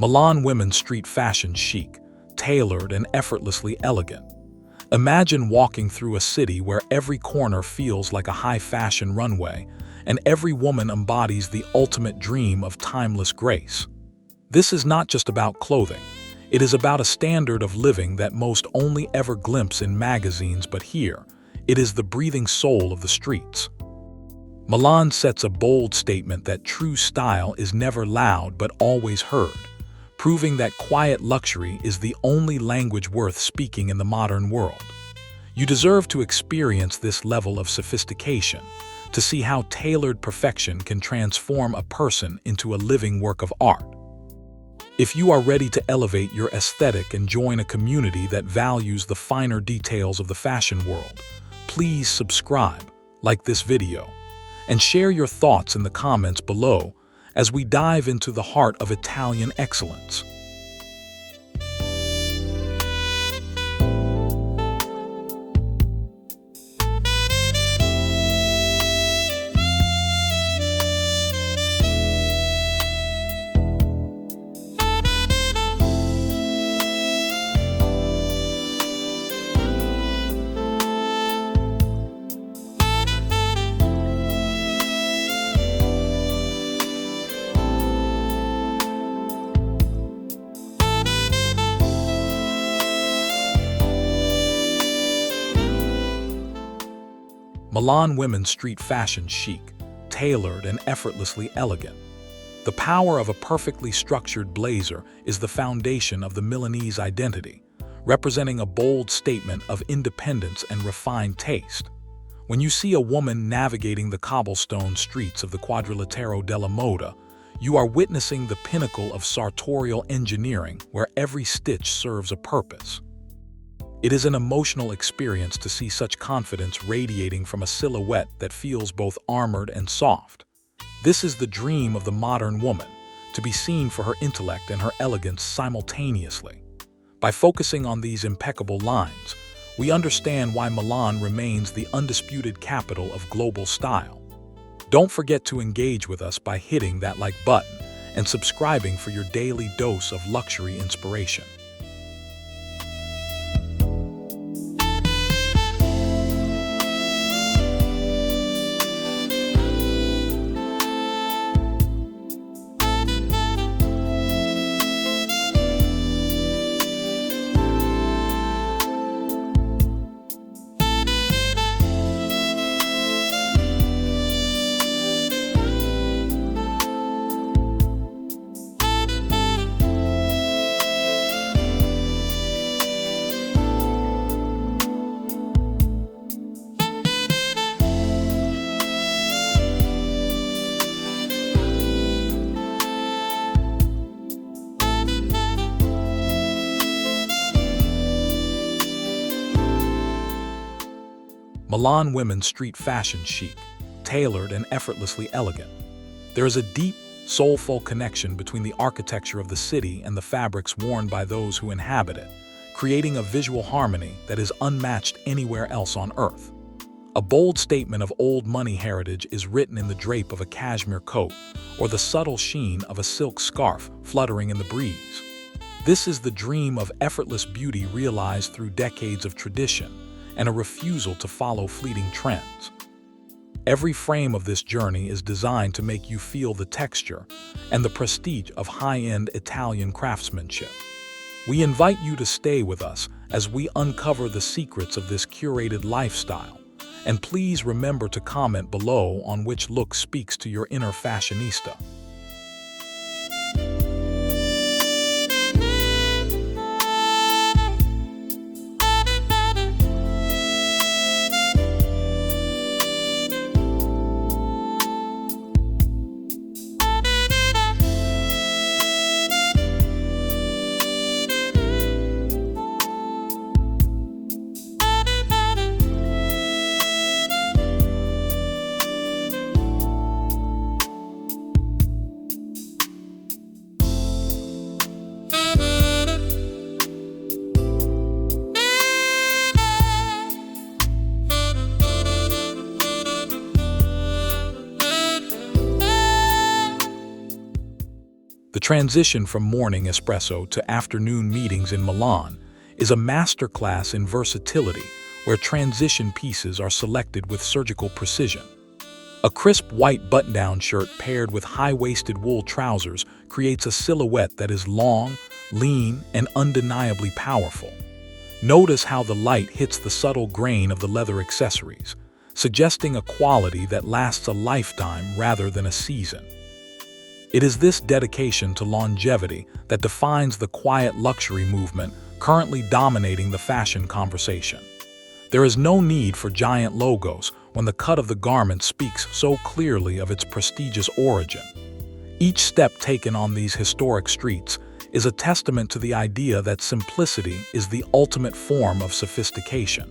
Milan women's street fashion chic, tailored and effortlessly elegant. Imagine walking through a city where every corner feels like a high-fashion runway, and every woman embodies the ultimate dream of timeless grace. This is not just about clothing. It is about a standard of living that most only ever glimpse in magazines, but here, it is the breathing soul of the streets. Milan sets a bold statement that true style is never loud but always heard, proving that quiet luxury is the only language worth speaking in the modern world. You deserve to experience this level of sophistication, to see how tailored perfection can transform a person into a living work of art. If you are ready to elevate your aesthetic and join a community that values the finer details of the fashion world, please subscribe, like this video, and share your thoughts in the comments below as we dive into the heart of Italian excellence. Milan women's street fashion chic, tailored and effortlessly elegant. The power of a perfectly structured blazer is the foundation of the Milanese identity, representing a bold statement of independence and refined taste. When you see a woman navigating the cobblestone streets of the Quadrilatero della Moda, you are witnessing the pinnacle of sartorial engineering where every stitch serves a purpose. It is an emotional experience to see such confidence radiating from a silhouette that feels both armored and soft. This is the dream of the modern woman, to be seen for her intellect and her elegance simultaneously. By focusing on these impeccable lines, we understand why Milan remains the undisputed capital of global style. Don't forget to engage with us by hitting that like button and subscribing for your daily dose of luxury inspiration. Milan women's street fashion chic, tailored and effortlessly elegant. There is a deep, soulful connection between the architecture of the city and the fabrics worn by those who inhabit it, creating a visual harmony that is unmatched anywhere else on Earth. A bold statement of old money heritage is written in the drape of a cashmere coat or the subtle sheen of a silk scarf fluttering in the breeze. This is the dream of effortless beauty realized through decades of tradition and a refusal to follow fleeting trends. Every frame of this journey is designed to make you feel the texture and the prestige of high-end Italian craftsmanship. We invite you to stay with us as we uncover the secrets of this curated lifestyle, and please remember to comment below on which look speaks to your inner fashionista. The transition from morning espresso to afternoon meetings in Milan is a masterclass in versatility where transition pieces are selected with surgical precision. A crisp white button-down shirt paired with high-waisted wool trousers creates a silhouette that is long, lean, and undeniably powerful. Notice how the light hits the subtle grain of the leather accessories, suggesting a quality that lasts a lifetime rather than a season. It is this dedication to longevity that defines the quiet luxury movement currently dominating the fashion conversation. There is no need for giant logos when the cut of the garment speaks so clearly of its prestigious origin. Each step taken on these historic streets is a testament to the idea that simplicity is the ultimate form of sophistication.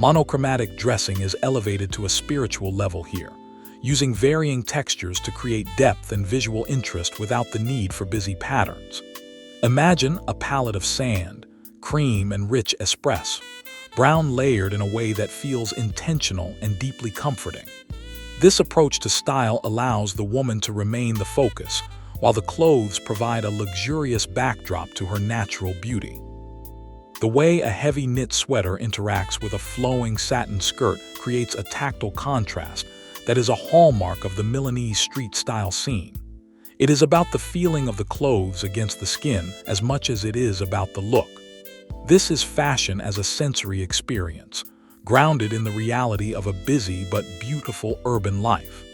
Monochromatic dressing is elevated to a spiritual level here, using varying textures to create depth and visual interest without the need for busy patterns. Imagine a palette of sand, cream, and rich espresso, brown layered in a way that feels intentional and deeply comforting. This approach to style allows the woman to remain the focus, while the clothes provide a luxurious backdrop to her natural beauty. The way a heavy knit sweater interacts with a flowing satin skirt creates a tactile contrast that is a hallmark of the Milanese street-style scene. It is about the feeling of the clothes against the skin as much as it is about the look. This is fashion as a sensory experience, grounded in the reality of a busy but beautiful urban life.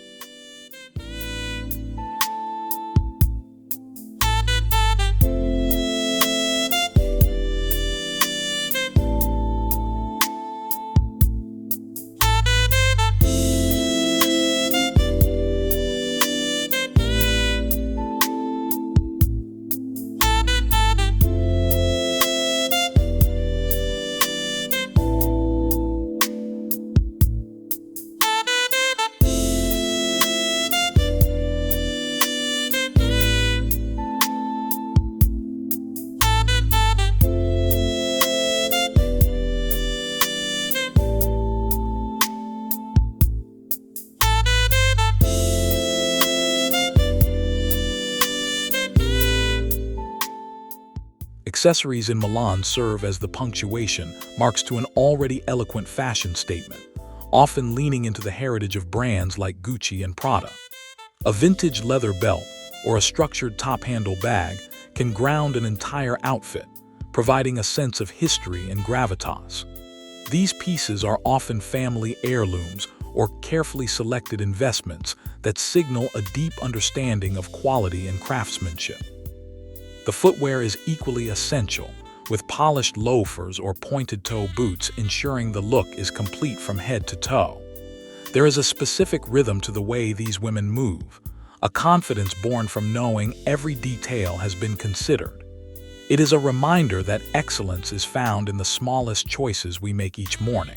Accessories in Milan serve as the punctuation marks to an already eloquent fashion statement, often leaning into the heritage of brands like Gucci and Prada. A vintage leather belt or a structured top-handle bag can ground an entire outfit, providing a sense of history and gravitas. These pieces are often family heirlooms or carefully selected investments that signal a deep understanding of quality and craftsmanship. The footwear is equally essential, with polished loafers or pointed-toe boots ensuring the look is complete from head to toe. There is a specific rhythm to the way these women move, a confidence born from knowing every detail has been considered. It is a reminder that excellence is found in the smallest choices we make each morning.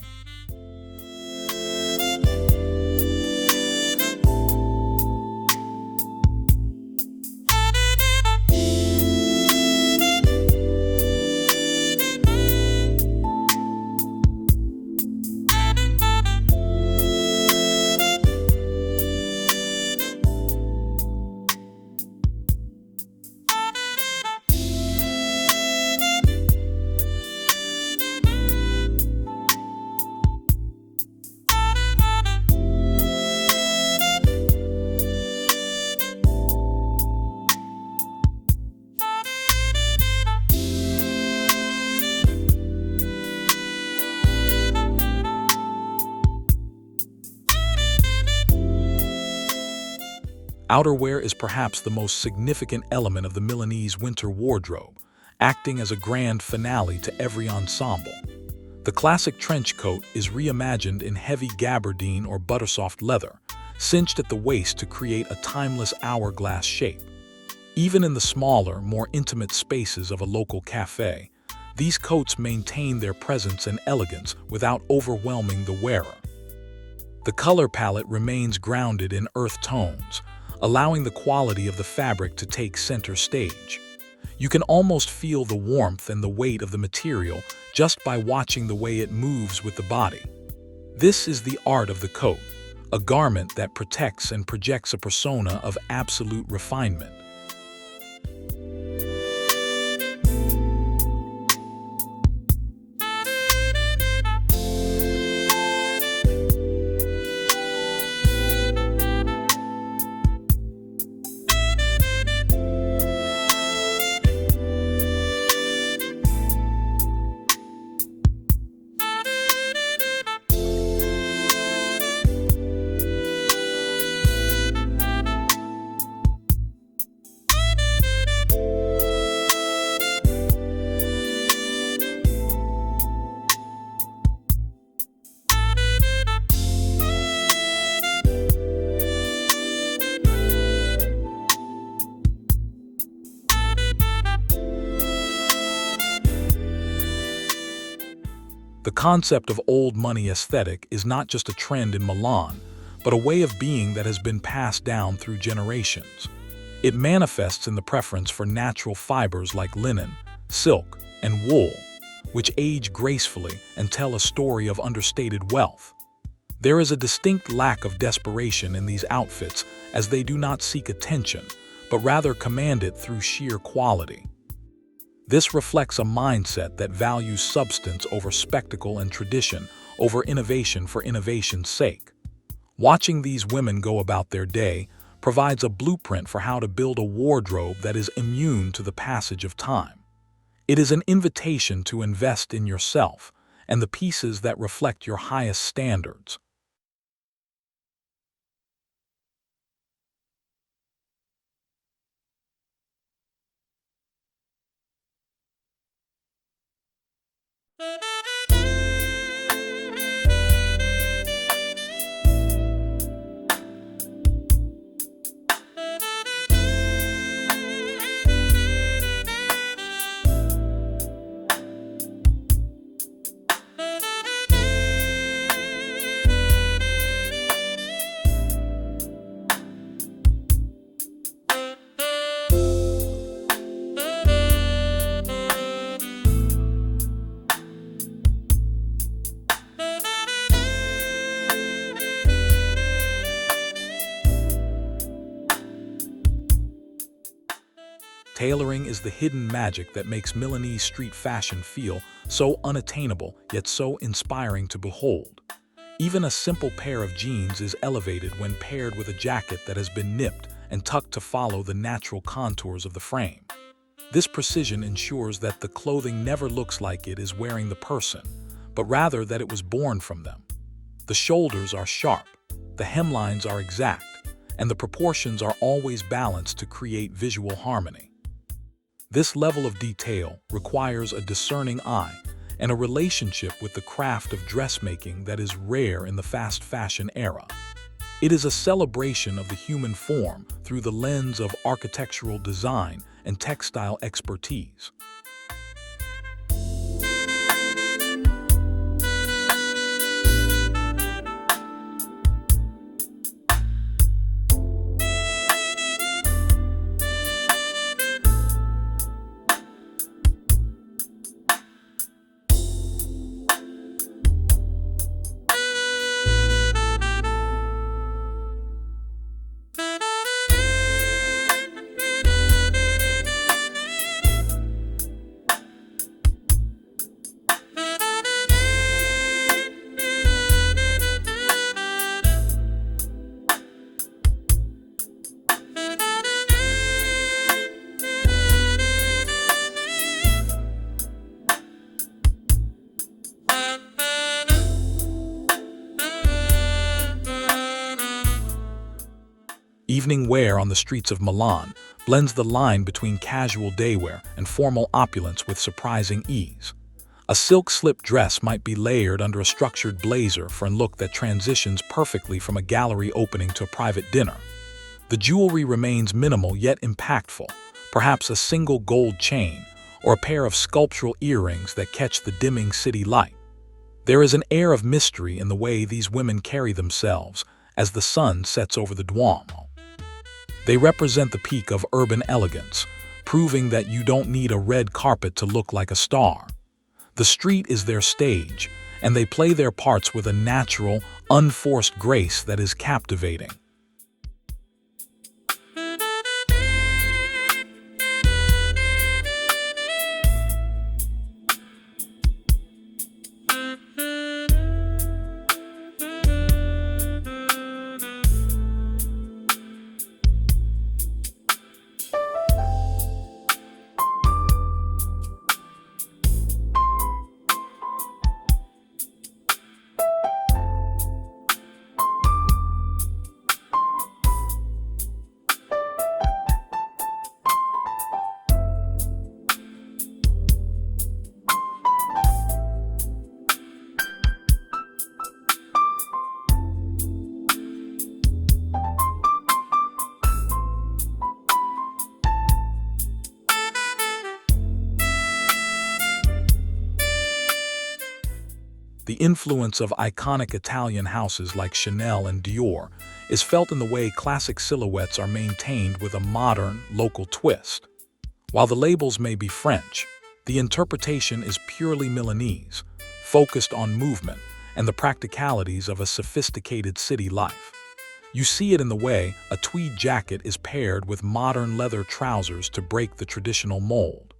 Outerwear is perhaps the most significant element of the Milanese winter wardrobe, acting as a grand finale to every ensemble. The classic trench coat is reimagined in heavy gabardine or buttersoft leather, cinched at the waist to create a timeless hourglass shape. Even in the smaller, more intimate spaces of a local cafe, these coats maintain their presence and elegance without overwhelming the wearer. The color palette remains grounded in earth tones, allowing the quality of the fabric to take center stage. You can almost feel the warmth and the weight of the material just by watching the way it moves with the body. This is the art of the coat, a garment that protects and projects a persona of absolute refinement. The concept of old money aesthetic is not just a trend in Milan, but a way of being that has been passed down through generations. It manifests in the preference for natural fibers like linen, silk, and wool, which age gracefully and tell a story of understated wealth. There is a distinct lack of desperation in these outfits, as they do not seek attention, but rather command it through sheer quality. This reflects a mindset that values substance over spectacle and tradition over innovation for innovation's sake. Watching these women go about their day provides a blueprint for how to build a wardrobe that is immune to the passage of time. It is an invitation to invest in yourself and the pieces that reflect your highest standards. Tailoring is the hidden magic that makes Milanese street fashion feel so unattainable yet so inspiring to behold. Even a simple pair of jeans is elevated when paired with a jacket that has been nipped and tucked to follow the natural contours of the frame. This precision ensures that the clothing never looks like it is wearing the person, but rather that it was born from them. The shoulders are sharp, the hemlines are exact, and the proportions are always balanced to create visual harmony. This level of detail requires a discerning eye and a relationship with the craft of dressmaking that is rare in the fast fashion era. It is a celebration of the human form through the lens of architectural design and textile expertise. Evening wear on the streets of Milan blends the line between casual daywear and formal opulence with surprising ease. A silk slip dress might be layered under a structured blazer for a look that transitions perfectly from a gallery opening to a private dinner. The jewelry remains minimal yet impactful, perhaps a single gold chain or a pair of sculptural earrings that catch the dimming city light. There is an air of mystery in the way these women carry themselves as the sun sets over the Duomo. They represent the peak of urban elegance, proving that you don't need a red carpet to look like a star. The street is their stage, and they play their parts with a natural, unforced grace that is captivating. The influence of iconic Italian houses like Chanel and Dior is felt in the way classic silhouettes are maintained with a modern, local twist. While the labels may be French, the interpretation is purely Milanese, focused on movement and the practicalities of a sophisticated city life. You see it in the way a tweed jacket is paired with modern leather trousers to break the traditional mold.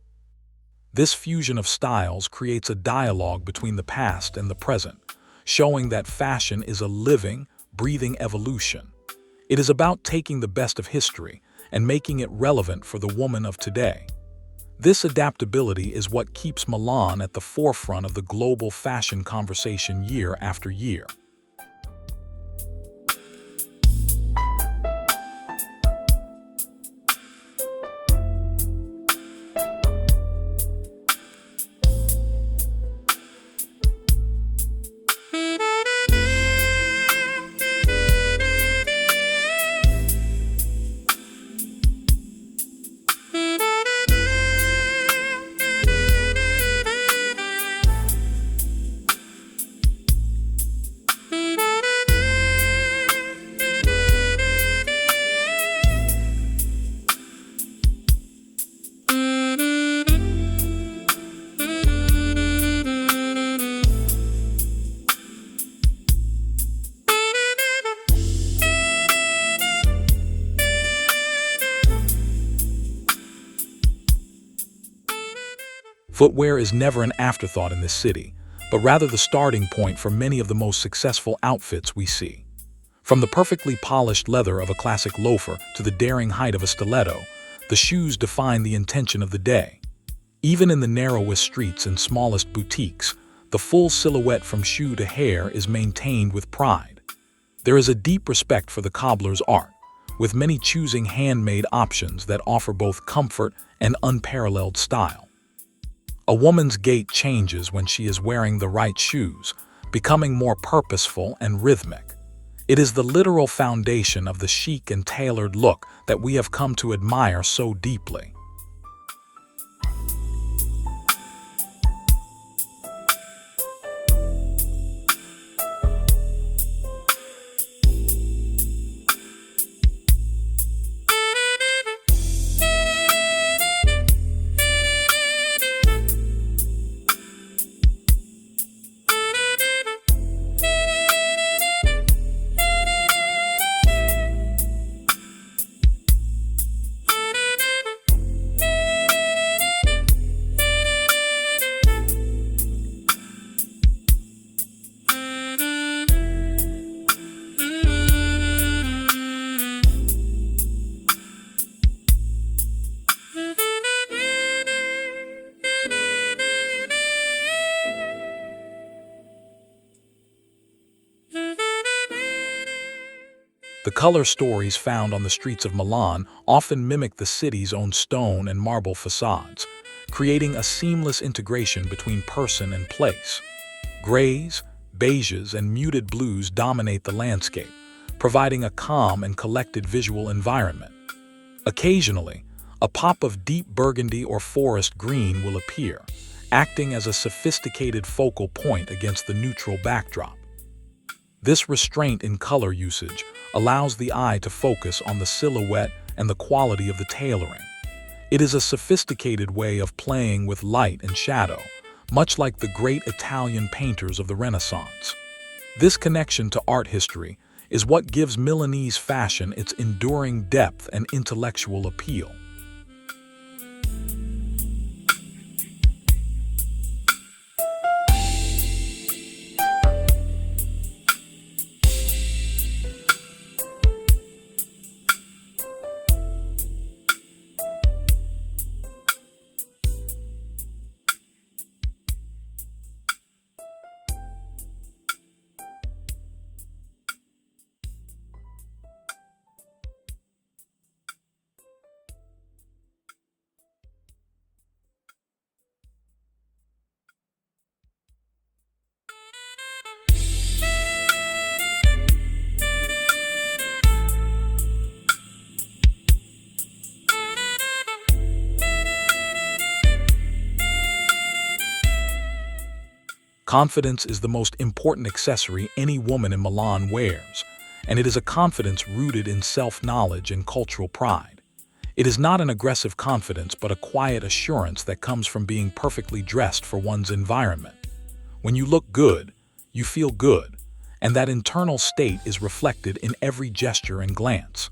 This fusion of styles creates a dialogue between the past and the present, showing that fashion is a living, breathing evolution. It is about taking the best of history and making it relevant for the woman of today. This adaptability is what keeps Milan at the forefront of the global fashion conversation year after year. Footwear is never an afterthought in this city, but rather the starting point for many of the most successful outfits we see. From the perfectly polished leather of a classic loafer to the daring height of a stiletto, the shoes define the intention of the day. Even in the narrowest streets and smallest boutiques, the full silhouette from shoe to hair is maintained with pride. There is a deep respect for the cobbler's art, with many choosing handmade options that offer both comfort and unparalleled style. A woman's gait changes when she is wearing the right shoes, becoming more purposeful and rhythmic. It is the literal foundation of the chic and tailored look that we have come to admire so deeply. The color stories found on the streets of Milan often mimic the city's own stone and marble facades, creating a seamless integration between person and place. Grays, beiges, and muted blues dominate the landscape, providing a calm and collected visual environment. Occasionally, a pop of deep burgundy or forest green will appear, acting as a sophisticated focal point against the neutral backdrop. This restraint in color usage allows the eye to focus on the silhouette and the quality of the tailoring. It is a sophisticated way of playing with light and shadow, much like the great Italian painters of the Renaissance. This connection to art history is what gives Milanese fashion its enduring depth and intellectual appeal. Confidence is the most important accessory any woman in Milan wears, and it is a confidence rooted in self-knowledge and cultural pride. It is not an aggressive confidence, but a quiet assurance that comes from being perfectly dressed for one's environment. When you look good, you feel good, and that internal state is reflected in every gesture and glance.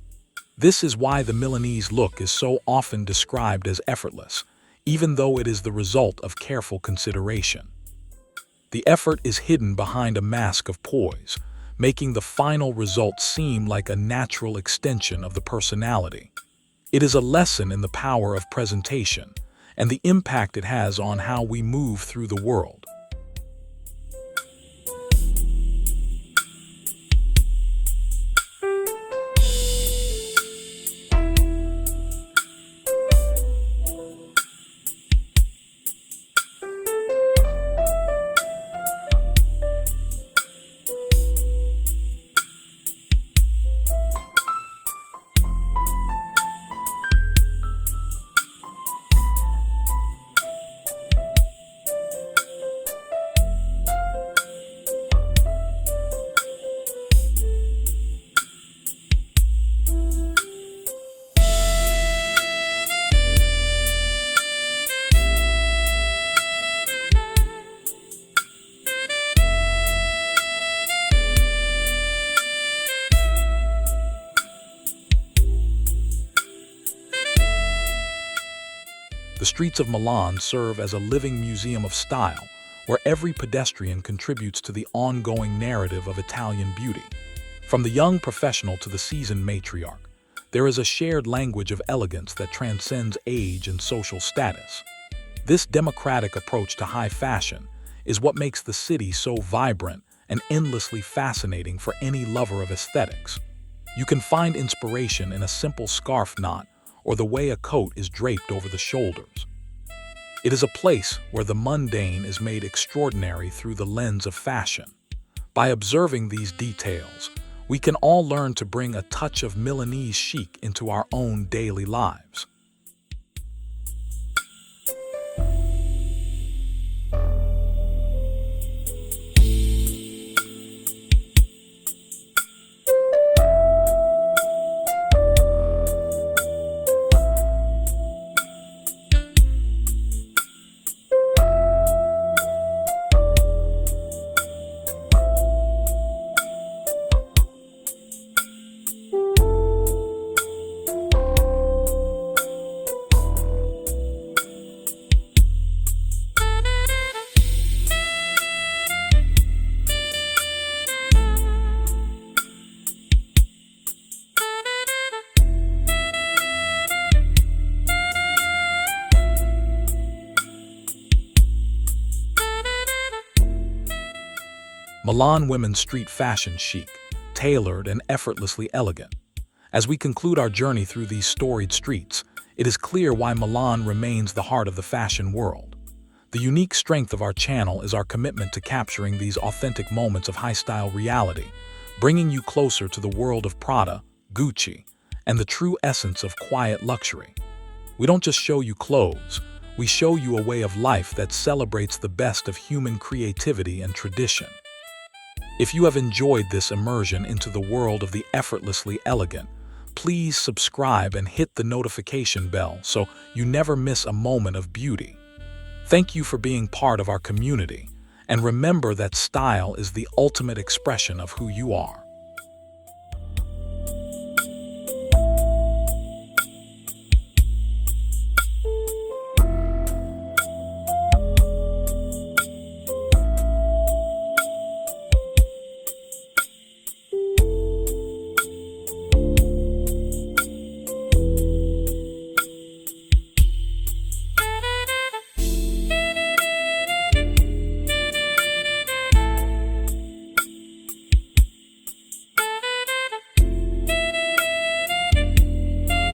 This is why the Milanese look is so often described as effortless, even though it is the result of careful consideration. The effort is hidden behind a mask of poise, making the final result seem like a natural extension of the personality. It is a lesson in the power of presentation and the impact it has on how we move through the world. The streets of Milan serve as a living museum of style, where every pedestrian contributes to the ongoing narrative of Italian beauty. From the young professional to the seasoned matriarch, there is a shared language of elegance that transcends age and social status. This democratic approach to high fashion is what makes the city so vibrant and endlessly fascinating for any lover of aesthetics. You can find inspiration in a simple scarf knot or the way a coat is draped over the shoulders. It is a place where the mundane is made extraordinary through the lens of fashion. By observing these details, we can all learn to bring a touch of Milanese chic into our own daily lives. Milan women's street fashion chic, tailored, and effortlessly elegant. As we conclude our journey through these storied streets, it is clear why Milan remains the heart of the fashion world. The unique strength of our channel is our commitment to capturing these authentic moments of high-style reality, bringing you closer to the world of Prada, Gucci, and the true essence of quiet luxury. We don't just show you clothes, we show you a way of life that celebrates the best of human creativity and tradition. If you have enjoyed this immersion into the world of the effortlessly elegant, please subscribe and hit the notification bell so you never miss a moment of beauty. Thank you for being part of our community, and remember that style is the ultimate expression of who you are.